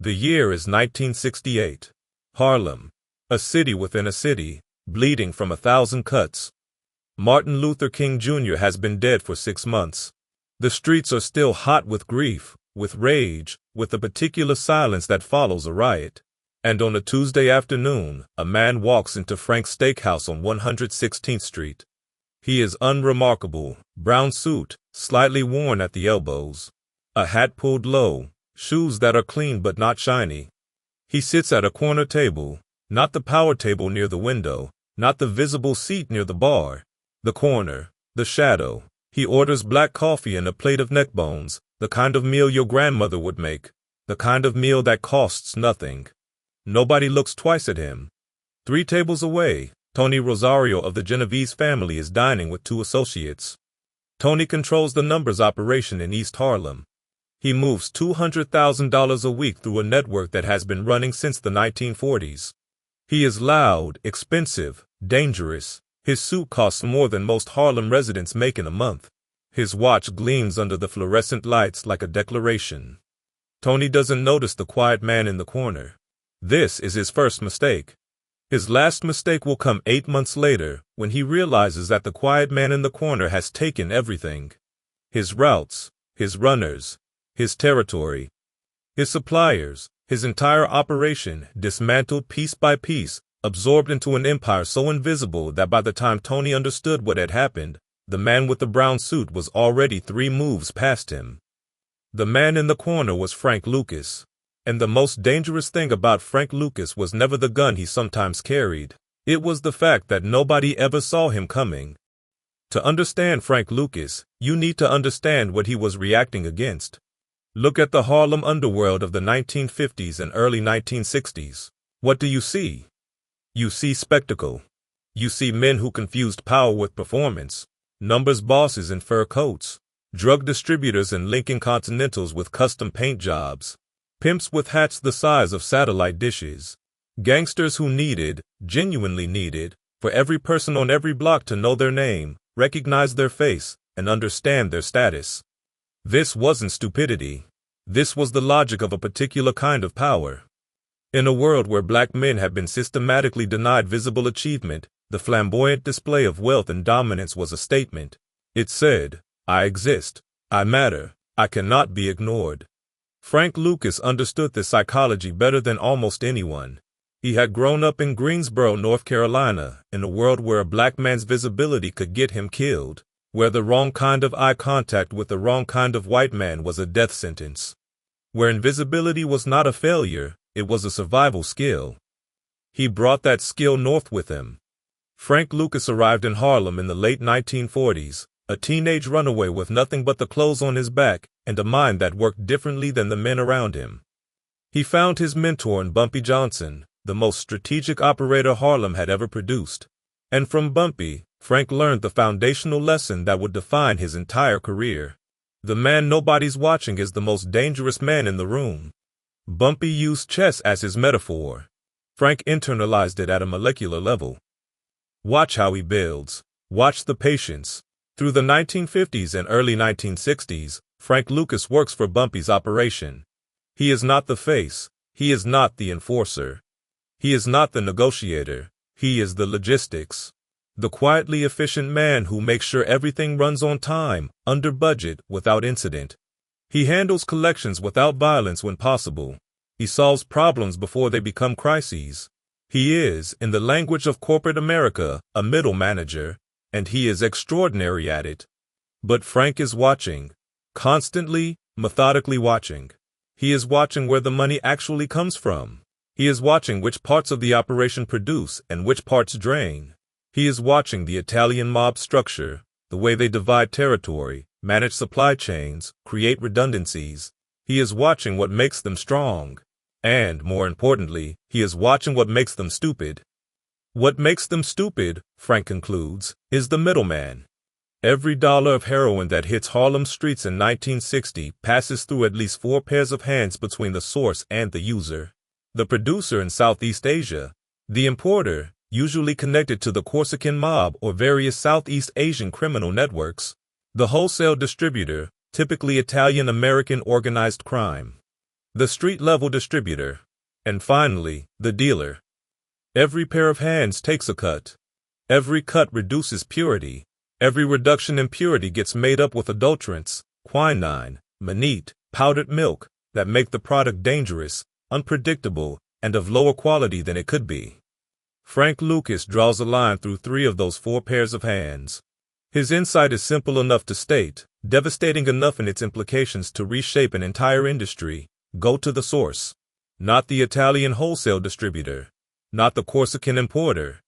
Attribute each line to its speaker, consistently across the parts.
Speaker 1: The year is 1968. Harlem, a city within a city, bleeding from 1,000 cuts. Martin Luther King Jr. has been dead for 6 months. The streets are still hot with grief, with rage, with the particular silence that follows a riot. And on a Tuesday afternoon, a man walks into Frank's Steakhouse on 116th Street. He is unremarkable, brown suit, slightly worn at the elbows, a hat pulled low, shoes that are clean but not shiny. He sits at a corner table, not the power table near the window, not the visible seat near the bar. The corner, the shadow. He orders black coffee and a plate of neck bones, the kind of meal your grandmother would make, the kind of meal that costs nothing. Nobody looks twice at him. 3 tables away, Tony Rosario of the Genovese family is dining with 2 associates. Tony controls the numbers operation in East Harlem. He moves $200,000 a week through a network that has been running since the 1940s. He is loud, expensive, dangerous. His suit costs more than most Harlem residents make in a month. His watch gleams under the fluorescent lights like a declaration. Tony doesn't notice the quiet man in the corner. This is his first mistake. His last mistake will come 8 months later, when he realizes that the quiet man in the corner has taken everything. His routes, his runners, his territory, his suppliers, his entire operation, dismantled piece by piece, absorbed into an empire so invisible that by the time Tony understood what had happened, the man with the brown suit was already 3 moves past him. The man in the corner was Frank Lucas. And the most dangerous thing about Frank Lucas was never the gun he sometimes carried. It was the fact that nobody ever saw him coming. To understand Frank Lucas, you need to understand what he was reacting against. Look at the Harlem underworld of the 1950s and early 1960s. What do you see? You see spectacle. You see men who confused power with performance, numbers bosses in fur coats, drug distributors in Lincoln Continentals with custom paint jobs, pimps with hats the size of satellite dishes, gangsters who needed, genuinely needed, for every person on every block to know their name, recognize their face, and understand their status. This wasn't stupidity. This was the logic of a particular kind of power. In a world where black men have been systematically denied visible achievement, the flamboyant display of wealth and dominance was a statement. It said, I exist, I matter, I cannot be ignored. Frank Lucas understood this psychology better than almost anyone. He had grown up in Greensboro, North Carolina, in a world where a black man's visibility could get him killed, where the wrong kind of eye contact with the wrong kind of white man was a death sentence, where invisibility was not a failure, it was a survival skill. He brought that skill north with him. Frank Lucas arrived in Harlem in the late 1940s, a teenage runaway with nothing but the clothes on his back and a mind that worked differently than the men around him. He found his mentor in Bumpy Johnson, the most strategic operator Harlem had ever produced. And from Bumpy, Frank learned the foundational lesson that would define his entire career. The man nobody's watching is the most dangerous man in the room. Bumpy used chess as his metaphor. Frank internalized it at a molecular level. Watch how he builds. Watch the patience. Through the 1950s and early 1960s, Frank Lucas works for Bumpy's operation. He is not the face. He is not the enforcer. He is not the negotiator. He is the logistics. The quietly efficient man who makes sure everything runs on time, under budget, without incident. He handles collections without violence when possible. He solves problems before they become crises. He is, in the language of corporate America, a middle manager, and he is extraordinary at it. But Frank is watching. Constantly, methodically watching. He is watching where the money actually comes from. He is watching which parts of the operation produce and which parts drain. He is watching the Italian mob structure, the way they divide territory, manage supply chains, create redundancies. He is watching what makes them strong. And, more importantly, he is watching what makes them stupid. What makes them stupid, Frank concludes, is the middleman. Every dollar of heroin that hits Harlem streets in 1960 passes through at least 4 pairs of hands between the source and the user. The producer in Southeast Asia, the importer, usually connected to the Corsican mob or various Southeast Asian criminal networks, the wholesale distributor, typically Italian-American organized crime. the street-level distributor, and finally, the dealer. Every pair of hands takes a cut. Every cut reduces purity. Every reduction in purity gets made up with adulterants, quinine, manite, powdered milk, that make the product dangerous, unpredictable, and of lower quality than it could be. Frank Lucas draws a line through 3 of those 4 pairs of hands. His insight is simple enough to state, devastating enough in its implications to reshape an entire industry. Go to the source. Not the Italian wholesale distributor. Not the Corsican importer.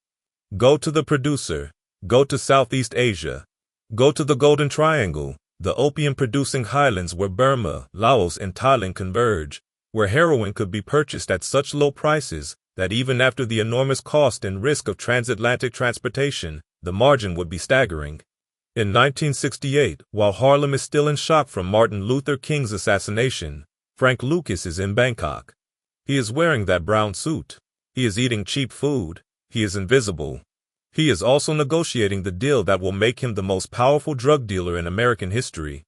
Speaker 1: Go to the producer. Go to Southeast Asia. Go to the Golden Triangle, the opium-producing highlands where Burma, Laos, and Thailand converge, where heroin could be purchased at such low prices that even after the enormous cost and risk of transatlantic transportation, the margin would be staggering. In 1968, while Harlem is still in shock from Martin Luther King's assassination, Frank Lucas is in Bangkok. He is wearing that brown suit. He is eating cheap food. He is invisible. He is also negotiating the deal that will make him the most powerful drug dealer in American history.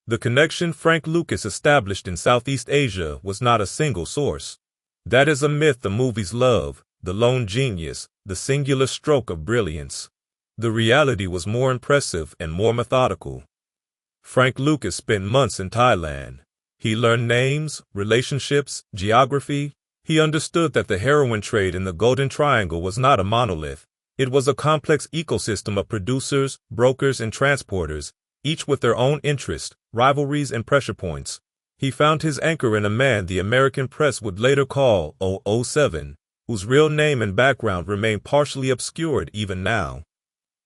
Speaker 1: The connection Frank Lucas established in Southeast Asia was not a single source. That is a myth the movies love, the lone genius, the singular stroke of brilliance. The reality was more impressive and more methodical. Frank Lucas spent months in Thailand. He learned names, relationships, geography. He understood that the heroin trade in the Golden Triangle was not a monolith. It was a complex ecosystem of producers, brokers, and transporters, each with their own interests, rivalries, and pressure points. He found his anchor in a man the American press would later call 007, whose real name and background remain partially obscured even now.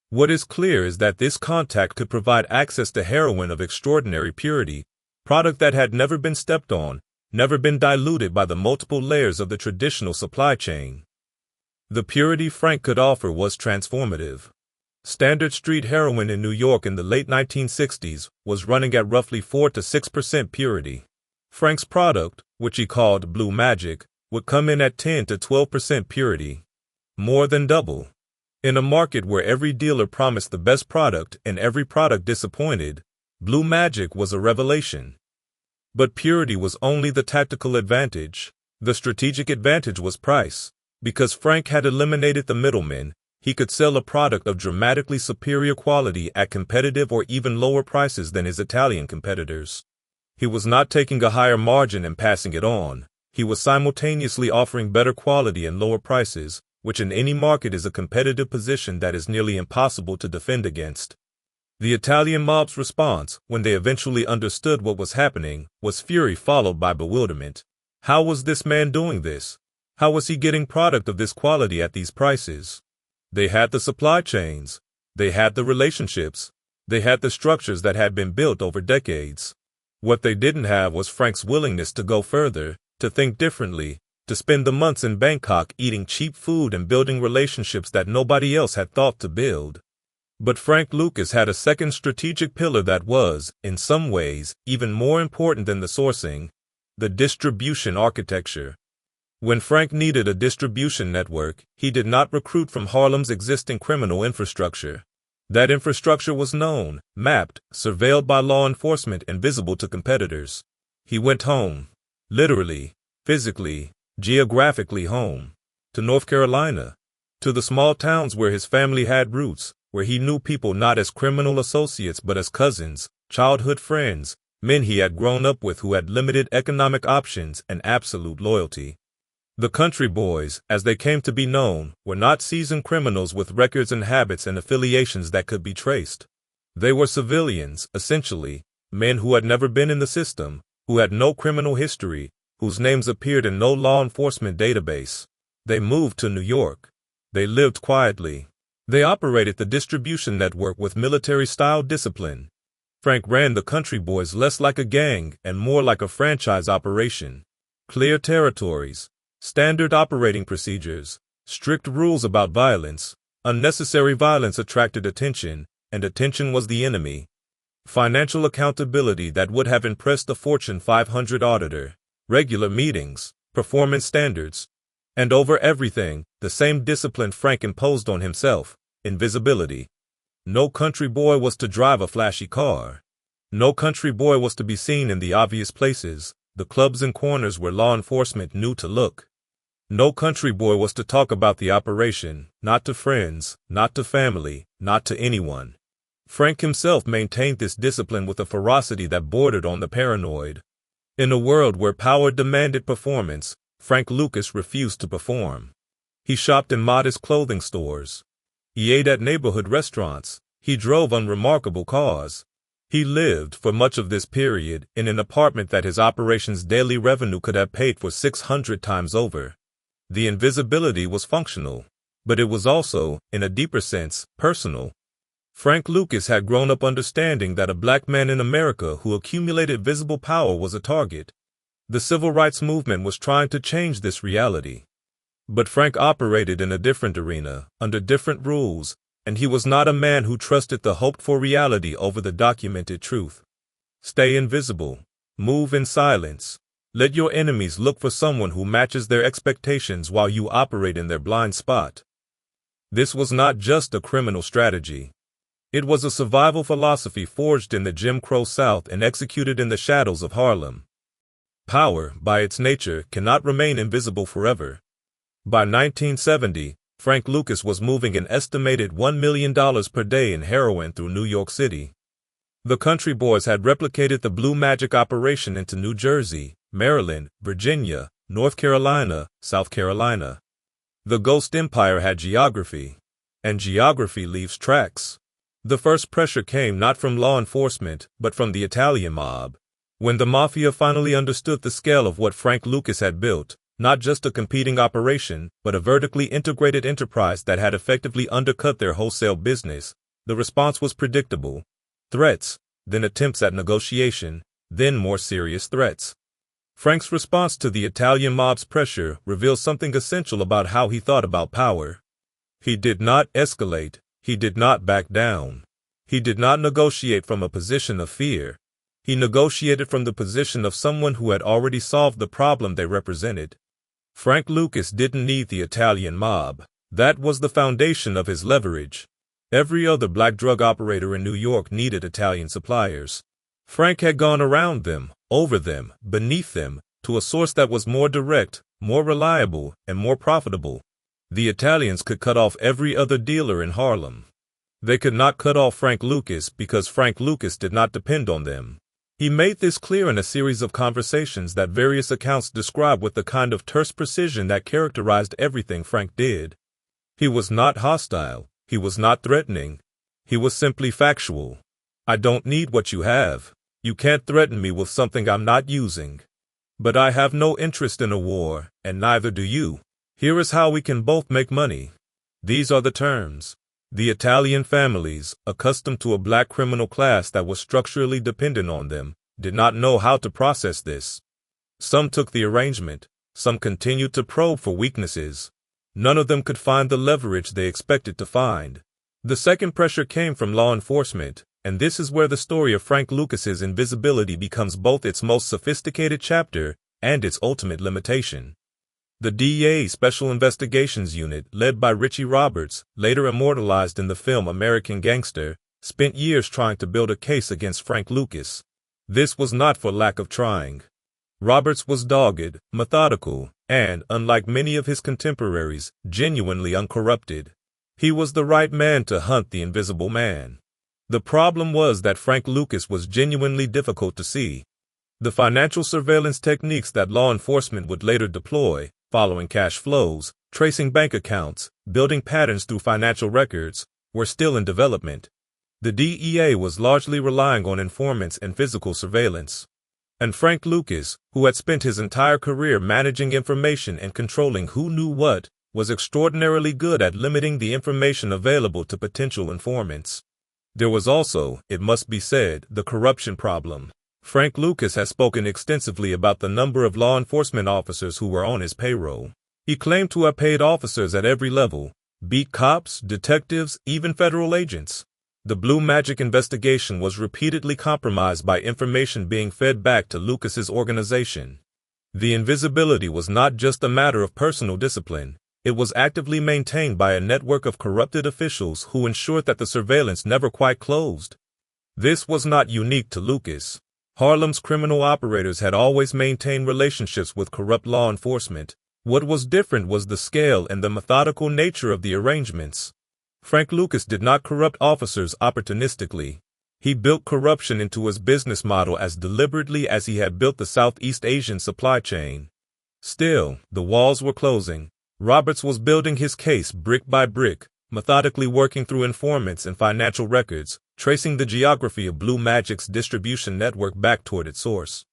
Speaker 1: What is clear is that this contact could provide access to heroin of extraordinary purity, product that had never been stepped on, never been diluted by the multiple layers of the traditional supply chain. The purity Frank could offer was transformative. Standard street heroin in New York in the late 1960s was running at roughly 4 to 6% purity. Frank's product, which he called Blue Magic, would come in at 10 to 12% purity. More than double. In a market where every dealer promised the best product and every product disappointed, Blue Magic was a revelation. But purity was only the tactical advantage. The strategic advantage was price. Because Frank had eliminated the middleman, he could sell a product of dramatically superior quality at competitive or even lower prices than his Italian competitors. He was not taking a higher margin and passing it on. He was simultaneously offering better quality and lower prices, which in any market is a competitive position that is nearly impossible to defend against. The Italian mob's response, when they eventually understood what was happening, was fury followed by bewilderment. How was this man doing this? How was he getting product of this quality at these prices? They had the supply chains. They had the relationships. They had the structures that had been built over decades. What they didn't have was Frank's willingness to go further, to think differently, to spend the months in Bangkok eating cheap food and building relationships that nobody else had thought to build. But Frank Lucas had a second strategic pillar that was, in some ways, even more important than the sourcing: the distribution architecture. When Frank needed a distribution network, he did not recruit from Harlem's existing criminal infrastructure. That infrastructure was known, mapped, surveilled by law enforcement, and visible to competitors. He went home. Literally, physically, geographically home. To North Carolina. To the small towns where his family had roots, where he knew people not as criminal associates but as cousins, childhood friends, men he had grown up with who had limited economic options and absolute loyalty. The country boys, as they came to be known, were not seasoned criminals with records and habits and affiliations that could be traced. They were civilians, essentially, men who had never been in the system, who had no criminal history, whose names appeared in no law enforcement database. They moved to New York. They lived quietly. They operated the distribution network with military-style discipline. Frank ran the country boys less like a gang and more like a franchise operation. Clear territories. Standard operating procedures, strict rules about violence. Unnecessary violence attracted attention, and attention was the enemy. Financial accountability that would have impressed the Fortune 500 auditor. Regular meetings, performance standards. And over everything, the same discipline Frank imposed on himself: invisibility. No country boy was to drive a flashy car. No country boy was to be seen in the obvious places, the clubs and corners where law enforcement knew to look. No country boy was to talk about the operation, not to friends, not to family, not to anyone. Frank himself maintained this discipline with a ferocity that bordered on the paranoid. In a world where power demanded performance, Frank Lucas refused to perform. He shopped in modest clothing stores. He ate at neighborhood restaurants. He drove unremarkable cars. He lived, for much of this period, in an apartment that his operation's daily revenue could have paid for 600 times over. The invisibility was functional, but it was also, in a deeper sense, personal. Frank Lucas had grown up understanding that a black man in America who accumulated visible power was a target. The civil rights movement was trying to change this reality. But Frank operated in a different arena, under different rules, and he was not a man who trusted the hoped-for reality over the documented truth. Stay invisible. Move in silence. Let your enemies look for someone who matches their expectations while you operate in their blind spot. This was not just a criminal strategy. It was a survival philosophy forged in the Jim Crow South and executed in the shadows of Harlem. Power, by its nature, cannot remain invisible forever. By 1970, Frank Lucas was moving an estimated $1 million per day in heroin through New York City. The country boys had replicated the Blue Magic operation into New Jersey, Maryland, Virginia, North Carolina, South Carolina. The Ghost Empire had geography, and geography leaves tracks. The first pressure came not from law enforcement, but from the Italian mob. When the mafia finally understood the scale of what Frank Lucas had built, not just a competing operation, but a vertically integrated enterprise that had effectively undercut their wholesale business, the response was predictable. Threats, then attempts at negotiation, then more serious threats. Frank's response to the Italian mob's pressure reveals something essential about how he thought about power. He did not escalate, he did not back down. He did not negotiate from a position of fear. He negotiated from the position of someone who had already solved the problem they represented. Frank Lucas didn't need the Italian mob. That was the foundation of his leverage. Every other black drug operator in New York needed Italian suppliers. Frank had gone around them, over them, beneath them, to a source that was more direct, more reliable, and more profitable. The Italians could cut off every other dealer in Harlem. They could not cut off Frank Lucas because Frank Lucas did not depend on them. He made this clear in a series of conversations that various accounts describe with the kind of terse precision that characterized everything Frank did. He was not hostile. He was not threatening. He was simply factual. I don't need what you have. You can't threaten me with something I'm not using. But I have no interest in a war, and neither do you. Here is how we can both make money. These are the terms. The Italian families, accustomed to a black criminal class that was structurally dependent on them, did not know how to process this. Some took the arrangement. Some continued to probe for weaknesses. None of them could find the leverage they expected to find. The second pressure came from law enforcement, and this is where the story of Frank Lucas's invisibility becomes both its most sophisticated chapter and its ultimate limitation. The DEA Special Investigations Unit, led by Richie Roberts, later immortalized in the film American Gangster, spent years trying to build a case against Frank Lucas. This was not for lack of trying. Roberts was dogged, methodical, and, unlike many of his contemporaries, genuinely uncorrupted. He was the right man to hunt the invisible man. The problem was that Frank Lucas was genuinely difficult to see. The financial surveillance techniques that law enforcement would later deploy, following cash flows, tracing bank accounts, building patterns through financial records, were still in development. The DEA was largely relying on informants and physical surveillance. And Frank Lucas, who had spent his entire career managing information and controlling who knew what, was extraordinarily good at limiting the information available to potential informants. There was also, it must be said, the corruption problem. Frank Lucas has spoken extensively about the number of law enforcement officers who were on his payroll. He claimed to have paid officers at every level, beat cops, detectives, even federal agents. The Blue Magic investigation was repeatedly compromised by information being fed back to Lucas's organization. The invisibility was not just a matter of personal discipline. It was actively maintained by a network of corrupted officials who ensured that the surveillance never quite closed. This was not unique to Lucas. Harlem's criminal operators had always maintained relationships with corrupt law enforcement. What was different was the scale and the methodical nature of the arrangements. Frank Lucas did not corrupt officers opportunistically. He built corruption into his business model as deliberately as he had built the Southeast Asian supply chain. Still, the walls were closing. Roberts was building his case brick by brick, methodically working through informants and financial records, tracing the geography of Blue Magic's distribution network back toward its source.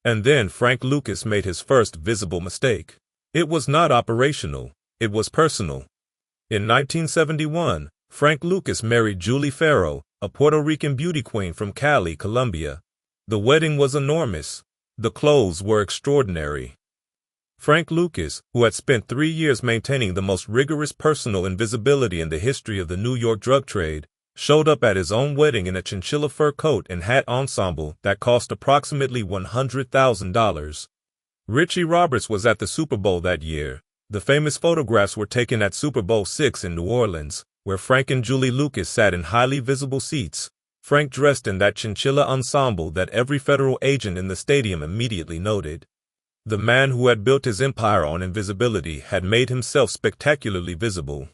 Speaker 1: And then Frank Lucas made his first visible mistake. It was not operational, it was personal. In 1971, Frank Lucas married Julie Farrow, a Puerto Rican beauty queen from Cali, Colombia. The wedding was enormous. The clothes were extraordinary. Frank Lucas, who had spent 3 years maintaining the most rigorous personal invisibility in the history of the New York drug trade, showed up at his own wedding in a chinchilla fur coat and hat ensemble that cost approximately $100,000. Richie Roberts was at the Super Bowl that year. The famous photographs were taken at Super Bowl VI in New Orleans, where Frank and Julie Lucas sat in highly visible seats. Frank dressed in that chinchilla ensemble that every federal agent in the stadium immediately noted. The man who had built his empire on invisibility had made himself spectacularly visible.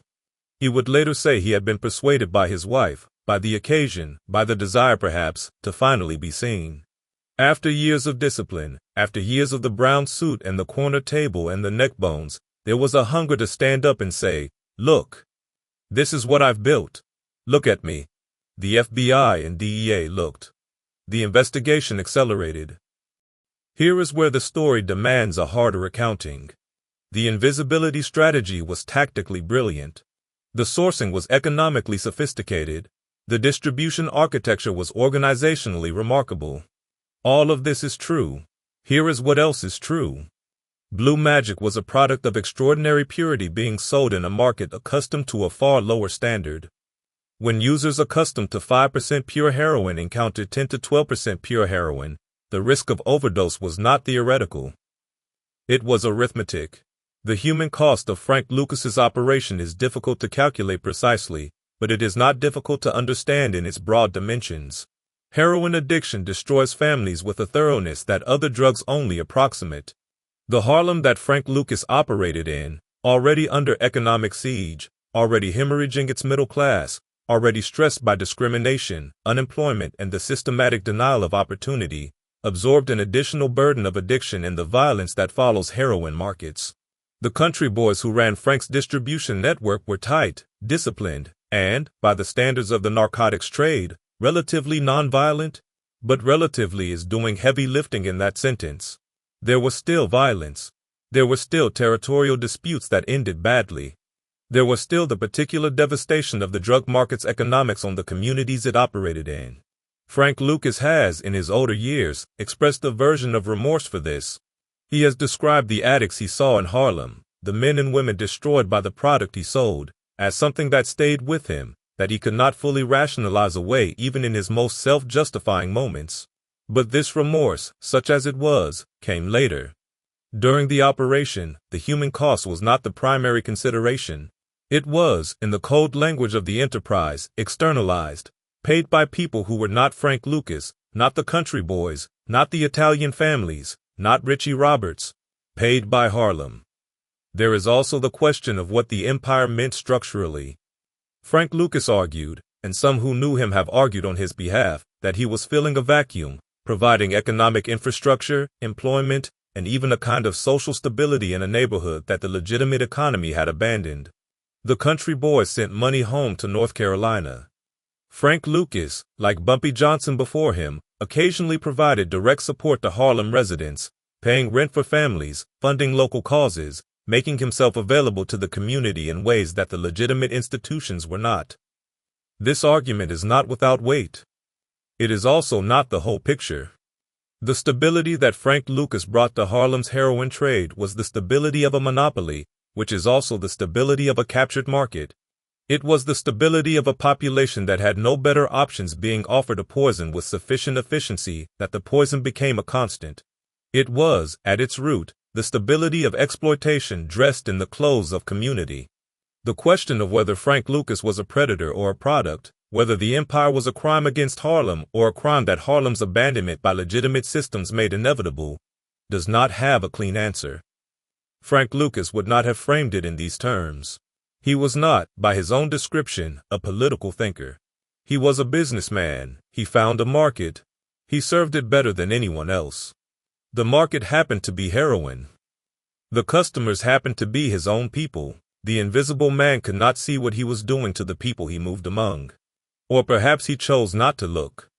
Speaker 1: He would later say he had been persuaded by his wife, by the occasion, by the desire perhaps, to finally be seen. After years of discipline, after years of the brown suit and the corner table and the neck bones, there was a hunger to stand up and say, "Look, this is what I've built. Look at me." The FBI and DEA looked. The investigation accelerated. Here is where the story demands a harder accounting. The invisibility strategy was tactically brilliant. The sourcing was economically sophisticated. The distribution architecture was organizationally remarkable. All of this is true. Here is what else is true. Blue Magic was a product of extraordinary purity being sold in a market accustomed to a far lower standard. When users accustomed to 5% pure heroin encountered 10 to 12% pure heroin, the risk of overdose was not theoretical. It was arithmetic. The human cost of Frank Lucas's operation is difficult to calculate precisely, but it is not difficult to understand in its broad dimensions. Heroin addiction destroys families with a thoroughness that other drugs only approximate. The Harlem that Frank Lucas operated in, already under economic siege, already hemorrhaging its middle class, already stressed by discrimination, unemployment, and the systematic denial of opportunity, absorbed an additional burden of addiction and the violence that follows heroin markets. The country boys who ran Frank's distribution network were tight, disciplined, and, by the standards of the narcotics trade, relatively nonviolent. But relatively is doing heavy lifting in that sentence. There was still violence. There were still territorial disputes that ended badly. There was still the particular devastation of the drug market's economics on the communities it operated in. Frank Lucas has, in his older years, expressed a version of remorse for this. He has described the addicts he saw in Harlem, the men and women destroyed by the product he sold, as something that stayed with him, that he could not fully rationalize away even in his most self-justifying moments. But this remorse, such as it was, came later. During the operation, the human cost was not the primary consideration. It was, in the cold language of the enterprise, externalized, paid by people who were not Frank Lucas, not the country boys, not the Italian families, not Richie Roberts, paid by Harlem. There is also the question of what the empire meant structurally. Frank Lucas argued, and some who knew him have argued on his behalf, that he was filling a vacuum, providing economic infrastructure, employment, and even a kind of social stability in a neighborhood that the legitimate economy had abandoned. The country boys sent money home to North Carolina. Frank Lucas, like Bumpy Johnson before him, occasionally provided direct support to Harlem residents, paying rent for families, funding local causes, making himself available to the community in ways that the legitimate institutions were not. This argument is not without weight. It is also not the whole picture. The stability that Frank Lucas brought to Harlem's heroin trade was the stability of a monopoly, which is also the stability of a captured market. It was the stability of a population that had no better options being offered a poison with sufficient efficiency that the poison became a constant. It was, at its root, the stability of exploitation dressed in the clothes of community. The question of whether Frank Lucas was a predator or a product, Whether the empire was a crime against Harlem or a crime that Harlem's abandonment by legitimate systems made inevitable, does not have a clean answer. Frank Lucas would not have framed it in these terms. He was not, by his own description, a political thinker. He was a businessman. He found a market. He served it better than anyone else. The market happened to be heroin. The customers happened to be his own people. The invisible man could not see what he was doing to the people he moved among. Or perhaps he chose not to look.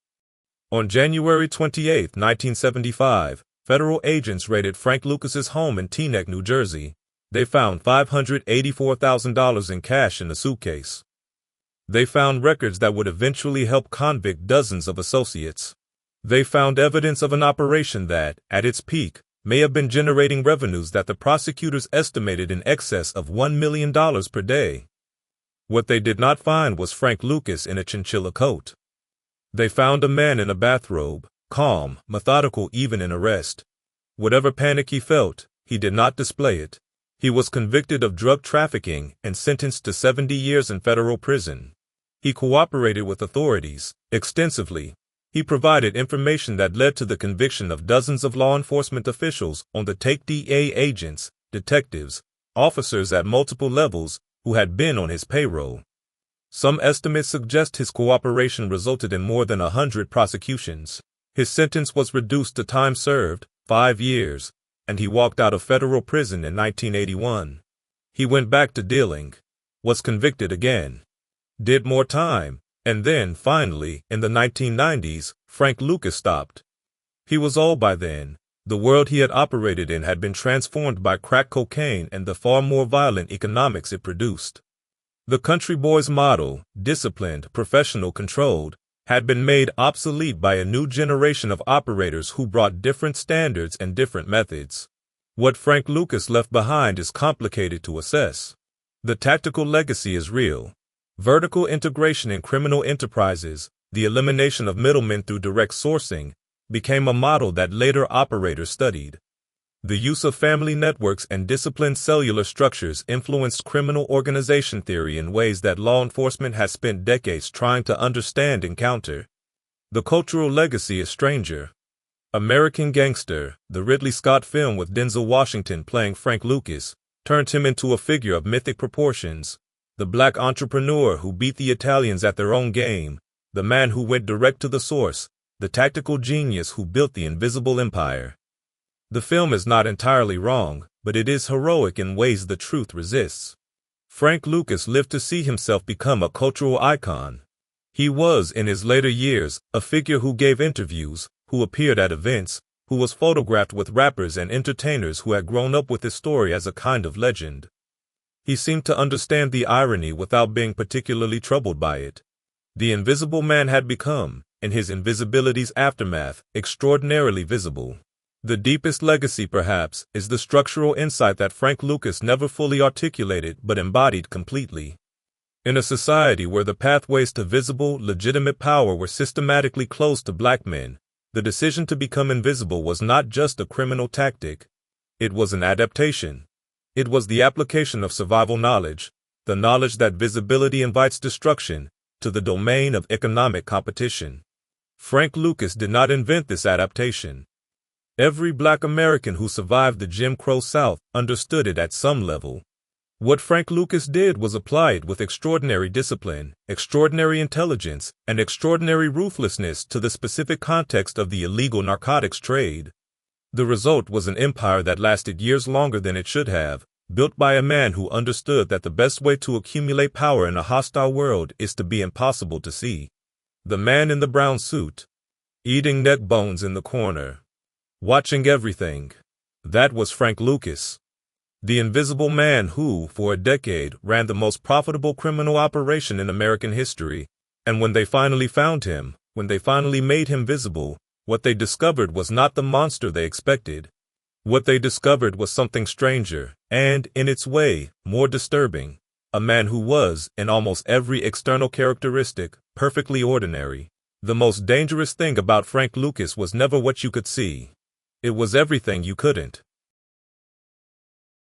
Speaker 1: On January 28, 1975, federal agents raided Frank Lucas's home in Teaneck, New Jersey. They found $584,000 in cash in a suitcase. They found records that would eventually help convict dozens of associates. They found evidence of an operation that, at its peak, may have been generating revenues that the prosecutors estimated in excess of $1 million per day. What they did not find was Frank Lucas in a chinchilla coat. They found a man in a bathrobe, calm, methodical even in arrest. Whatever panic he felt, he did not display it. He was convicted of drug trafficking and sentenced to 70 years in federal prison. He cooperated with authorities extensively. He provided information that led to the conviction of dozens of law enforcement officials on the take: DA agents, detectives, officers at multiple levels who had been on his payroll. Some estimates suggest his cooperation resulted in more than 100 prosecutions. His sentence was reduced to time served, 5 years, and he walked out of federal prison in 1981. He went back to dealing, was convicted again, did more time, and then, finally, in the 1990s, Frank Lucas stopped. He was old by then. The world he had operated in had been transformed by crack cocaine and the far more violent economics it produced. The country boy's model, disciplined, professional, controlled, had been made obsolete by a new generation of operators who brought different standards and different methods. What Frank Lucas left behind is complicated to assess. The tactical legacy is real. Vertical integration in criminal enterprises, the elimination of middlemen through direct sourcing, became a model that later operators studied. The use of family networks and disciplined cellular structures influenced criminal organization theory in ways that law enforcement has spent decades trying to understand and counter. The cultural legacy is stranger. American Gangster, the Ridley Scott film with Denzel Washington playing Frank Lucas, turned him into a figure of mythic proportions. The black entrepreneur who beat the Italians at their own game, the man who went direct to the source, the tactical genius who built the invisible empire. The film is not entirely wrong, but it is heroic in ways the truth resists. Frank Lucas lived to see himself become a cultural icon. He was, in his later years, a figure who gave interviews, who appeared at events, who was photographed with rappers and entertainers who had grown up with his story as a kind of legend. He seemed to understand the irony without being particularly troubled by it. The invisible man had become, in his invisibility's aftermath, extraordinarily visible. The deepest legacy, perhaps, is the structural insight that Frank Lucas never fully articulated but embodied completely. In a society where the pathways to visible, legitimate power were systematically closed to black men, the decision to become invisible was not just a criminal tactic. It was an adaptation. It was the application of survival knowledge, the knowledge that visibility invites destruction, to the domain of economic competition. Frank Lucas did not invent this adaptation. Every black American who survived the Jim Crow South understood it at some level. What Frank Lucas did was apply it with extraordinary discipline, extraordinary intelligence, and extraordinary ruthlessness to the specific context of the illegal narcotics trade. The result was an empire that lasted years longer than it should have, built by a man who understood that the best way to accumulate power in a hostile world is to be impossible to see. The man in the brown suit, eating neck bones in the corner, watching everything. That was Frank Lucas. The invisible man who, for a decade, ran the most profitable criminal operation in American history. And when they finally found him, when they finally made him visible, what they discovered was not the monster they expected. What they discovered was something stranger, and, in its way, more disturbing. A man who was, in almost every external characteristic, perfectly ordinary. The most dangerous thing about Frank Lucas was never what you could see. It was everything you couldn't.